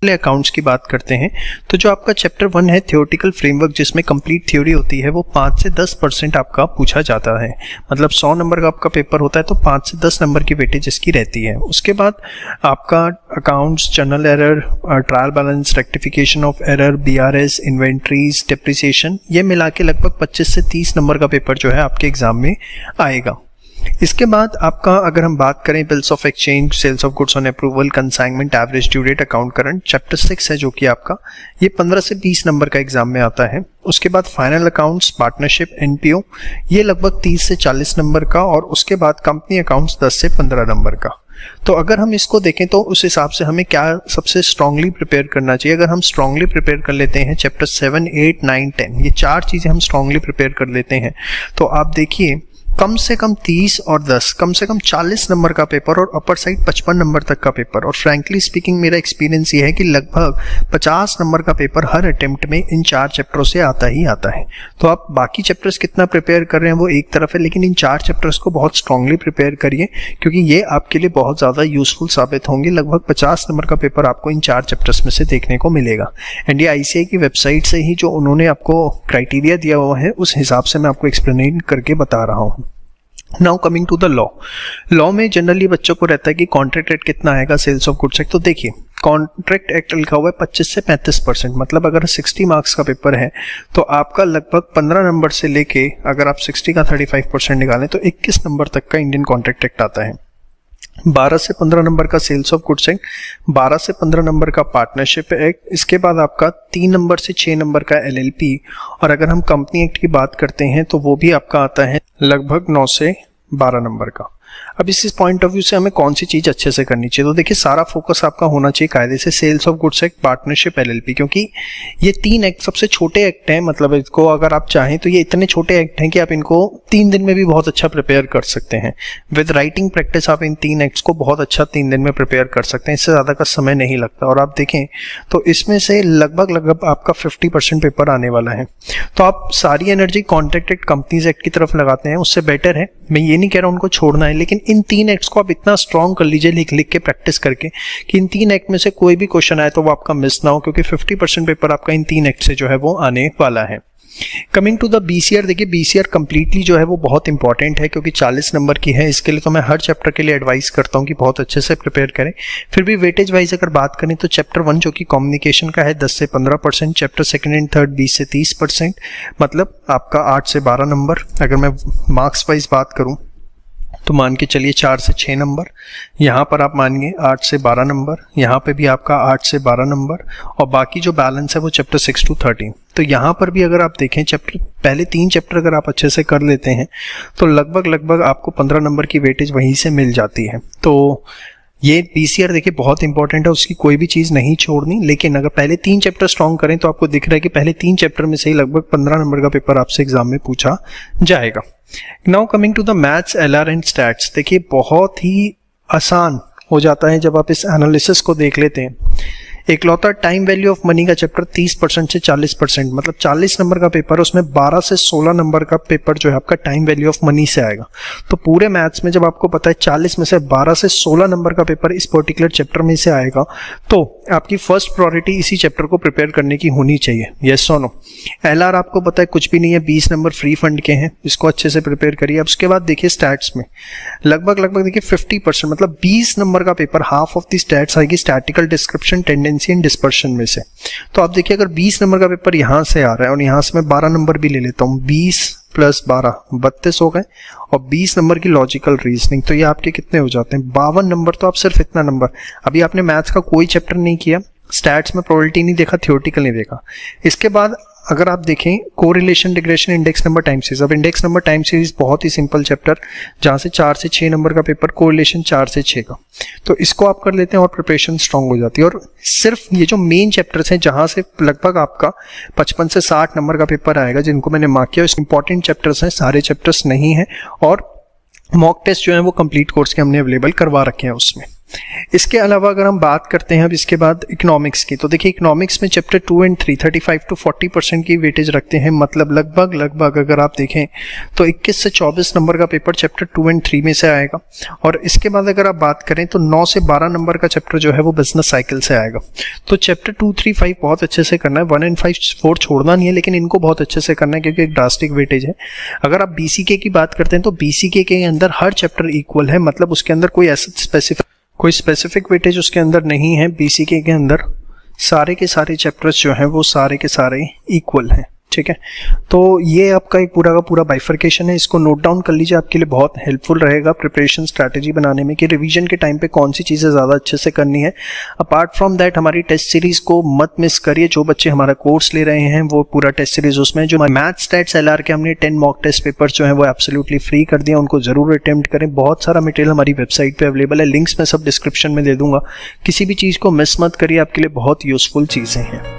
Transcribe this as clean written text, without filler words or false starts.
Accounts की बात करते हैं तो जो आपका चैप्टर 1 है थ्योरेटिकल फ्रेमवर्क, जिसमें कंप्लीट थ्योरी होती है, वो 5 से 10% आपका पूछा जाता है। मतलब 100 नंबर का आपका पेपर होता है तो 5 से 10 नंबर की वेटेज इसकी रहती है। उसके बाद आपका accounts, journal error, trial balance, rectification of error, BRS, inventories, depreciation, ये मिला के लगभग 25 से 30 नंबर का पेपर जो है आपके एग्जाम में आएगा। इसके बाद आपका अगर हम बात करें bills of exchange, sales of goods on approval, consignment, average due date, account current, chapter 6 है जो कि आपका ये 15 से 20 नंबर का एग्जाम में आता है। उसके बाद फाइनल अकाउंट्स, पार्टनरशिप, एनपीओ, ये लगभग 30 से 40 नंबर का, और उसके बाद कंपनी अकाउंट्स 10 से 15 नंबर का। तो अगर हम इसको देखें तो उस हिसाब से हमें क्या सबसे स्ट्रांगली प्रिपेयर करना चाहिए। अगर हम स्ट्रांगली प्रिपेयर कर लेते हैं चैप्टर 7, 8, 9, 10, ये 4 चीज़ें हम स्ट्रांगली प्रिपेयर कर लेते हैं तो आप देखिए कम से कम 30 और 10, कम से कम 40 नंबर का पेपर और अपर साइड 55 नंबर तक का पेपर। और फ्रैंकली स्पीकिंग मेरा एक्सपीरियंस ये है कि लगभग 50 नंबर का पेपर हर अटेम्प्ट में इन 4 चैप्टरों से आता ही आता है। तो आप बाकी चैप्टर्स कितना प्रिपेयर कर रहे हैं वो एक तरफ है, लेकिन इन 4 चैप्टर्स को बहुत स्ट्रांगली प्रिपेयर करिए क्योंकि ये आपके लिए बहुत ज़्यादा यूजफुल साबित होंगे। लगभग 50 नंबर का पेपर आपको इन 4 चैप्टर्स में से देखने को मिलेगा। एंड ये ICAI की वेबसाइट से ही जो उन्होंने आपको क्राइटेरिया दिया हुआ है उस हिसाब से मैं आपको एक्सप्लेन करके बता रहा हूँ। Now coming to the law में जनरली बच्चों को रहता है कि कॉन्ट्रैक्ट रेट कितना आएगा सेल्स ऑफ गुड्स एक्ट। तो देखिए कॉन्ट्रैक्ट एक्ट लिखा हुआ है 25 से 35%, मतलब अगर 60 मार्क्स का पेपर है तो आपका लगभग 15 नंबर से लेके अगर आप 60 का 35% निकालें तो 21 नंबर तक का इंडियन कॉन्ट्रैक्ट एक्ट आता है। 12 से 15 नंबर का सेल्स ऑफ गुड्स एक्ट, 12 से 15 नंबर का पार्टनरशिप एक्ट, इसके बाद आपका 3 नंबर से 6 नंबर का LLP, और अगर हम कंपनी एक्ट की बात करते हैं तो वो भी आपका आता है लगभग 9 से 12 नंबर का। अब इस पॉइंट ऑफ व्यू से हमें कौन सी चीज़ अच्छे से करनी चाहिए, तो देखिए सारा फोकस आपका होना चाहिए कायदे से sales of goods act, partnership, LLP, क्योंकि ये 3 एक्ट सबसे छोटे एक्ट हैं। मतलब इसको अगर आप चाहें तो ये इतने छोटे एक्ट हैं कि आप इनको 3 दिन में भी बहुत अच्छा प्रिपेयर कर सकते हैं। विद राइटिंग प्रैक्टिस आप इन 3 एक्ट्स को बहुत अच्छा 3 दिन में प्रिपेयर कर सकते हैं, इससे ज़्यादा का समय नहीं लगता। और आप देखें तो इसमें से लगभग आपका 50% पेपर आने वाला है। तो आप सारी energy contract act, companies act की तरफ लगाते हैं, उससे बेटर है। मैं ये नहीं कह रहा हूँ उनको छोड़ना है, लेकिन इन 3 एक्ट्स को आप इतना स्ट्रॉन्ग कर लीजिए लिख के प्रैक्टिस करके कि इन 3 एक्ट में से कोई भी क्वेश्चन आए तो वो आपका मिस ना हो, क्योंकि 50% पेपर आपका इन 3 एक्ट से जो है वो आने वाला है। कमिंग टू द BCR, देखिए BCR कंप्लीटली जो है वो बहुत इंपॉर्टेंट है क्योंकि 40 नंबर की है। इसके लिए तो मैं हर चैप्टर के लिए एडवाइस करता हूँ कि बहुत अच्छे से प्रिपेयर करें। फिर भी वेटेज वाइज अगर बात करें तो चैप्टर 1 जो कि कम्युनिकेशन का है 10 से 15%, चैप्टर 2 एंड 3 20 से 30%, मतलब आपका 8 से 12 नंबर। अगर मैं मार्क्स वाइज बात करूँ तो मान के चलिए 4 से 6 नंबर, यहाँ पर आप मानिए 8 से 12 नंबर, यहाँ पे भी आपका 8 से 12 नंबर, और बाकी जो बैलेंस है वो चैप्टर 6 to 13। तो यहाँ पर भी अगर आप देखें चैप्टर पहले 3 चैप्टर अगर आप अच्छे से कर लेते हैं तो लगभग आपको 15 नंबर की वेटेज वहीं से मिल जाती है। तो ये BCR देखिए बहुत इंपॉर्टेंट है, उसकी कोई भी चीज़ नहीं छोड़नी। लेकिन अगर पहले 3 चैप्टर स्ट्रॉन्ग करें तो आपको दिख रहा है कि पहले 3 चैप्टर में से ही लगभग 15 नंबर का पेपर आपसे एग्जाम में पूछा जाएगा। Now coming to the maths, LR and stats, देखिए बहुत ही आसान हो जाता है जब आप इस एनालिसिस को देख लेते हैं। एकलौता टाइम वैल्यू ऑफ मनी का चैप्टर 30% से 40%, मतलब 40 नंबर का पेपर, उसमें 12 से 16 नंबर का पेपर जो है आपका टाइम वैल्यू ऑफ मनी से आएगा। तो पूरे मैथ्स में जब आपको पता है 40 में से 12 से 16 नंबर का पेपर इस पर्टिकुलर चैप्टर में से आएगा तो आपकी फर्स्ट प्रायोरिटी इसी चैप्टर को प्रिपेयर करने की होनी चाहिए। यस और नो। LR आपको पता है कुछ भी नहीं है, 20 नंबर फ्री फंड के हैं, इसको अच्छे से प्रिपेयर करिए। अब उसके बाद देखिए स्टैट्स में लगभग देखिए 50%, मतलब 20 नंबर का paper, half of the stats आएगी statical description, tendency and dispersion में से। तो आप देखिए अगर 20 नंबर का पेपर यहाँ से आ रहा है और यहाँ से मैं 12 नंबर भी ले लेता हूँ, 20 + 12 32 हो गए, और 20 नंबर की लॉजिकल रीजनिंग, तो ये आपके कितने हो जाते हैं 52 नंबर। तो आप सिर्फ इतना नंबर, अभी आपने मैथ्स का कोई चैप्टर नहीं किया, स्टैट्स में प्रोबेबिलिटी नहीं देखा, थ्योरेटिकल नहीं देखा। इसके बाद अगर आप देखें correlation, regression, index number, time series. अब इंडेक्स नंबर, टाइम सीरीज बहुत ही सिंपल चैप्टर, जहाँ से 4 से 6 नंबर का पेपर, कोरिलेशन 4 से 6 का, तो इसको आप कर लेते हैं और प्रिपरेशन स्ट्रांग हो जाती है। और सिर्फ ये जो मेन चैप्टर्स हैं जहाँ से लगभग आपका 55 से 60 नंबर का पेपर आएगा, जिनको मैंने मार्क किया, इंपॉर्टेंट चैप्टर्स हैं, सारे चैप्टर्स नहीं हैं। और मॉक टेस्ट जो है वो कंप्लीट कोर्स के हमने अवेलेबल करवा रखे हैं उसमें। इसके अलावा अगर हम बात करते हैं अब इसके बाद इकोनॉमिक्स की, तो देखिए इकोनॉमिक्स में चैप्टर 2 एंड 3 35 to 40% की वेटेज रखते हैं, मतलब लगभग अगर आप देखें तो 21 से 24 नंबर का पेपर चैप्टर 2 एंड 3 में से आएगा। और इसके बाद अगर आप बात करें तो 9 से 12 नंबर का चैप्टर जो है वो बिजनेस साइकिल से आएगा। तो चैप्टर 2, 3, 5 बहुत अच्छे से करना है, 1 एंड 5, 4 छोड़ना नहीं है, लेकिन इनको बहुत अच्छे से करना है क्योंकि एक ड्रास्टिक वेटेज है। अगर आप बीसीके की बात करते हैं तो बीसीके के अंदर हर चैप्टर इक्वल है, मतलब उसके अंदर कोई ऐसा स्पेसिफिक वेटेज उसके अंदर नहीं है। बीसीके के अंदर सारे के सारे चैप्टर्स जो हैं वो सारे के सारे इक्वल हैं, ठीक है। तो ये आपका एक पूरा का पूरा बाइफर्केशन है, इसको नोट डाउन कर लीजिए, आपके लिए बहुत हेल्पफुल रहेगा प्रिपरेशन स्ट्रैटेजी बनाने में कि रिवीजन के टाइम पे कौन सी चीज़ें ज़्यादा अच्छे से करनी है। अपार्ट फ्रॉम दैट हमारी टेस्ट सीरीज़ को मत मिस करिए। जो बच्चे हमारा कोर्स ले रहे हैं वो पूरा टेस्ट सीरीज उसमें जो मैथ स्टैट्स एलआर के हमने 10 मॉक टेस्ट पेपर्स जो हैं वो एब्सोल्युटली फ्री कर दिया, उनको ज़रूर अटेम्प्ट करें। बहुत सारा मटेरियल हमारी वेबसाइट पर अवेलेबल है, लिंक्स मैं सब डिस्क्रिप्शन में दे दूंगा, किसी भी चीज़ को मिस मत करिए, आपके लिए बहुत यूजफुल चीज़ें हैं।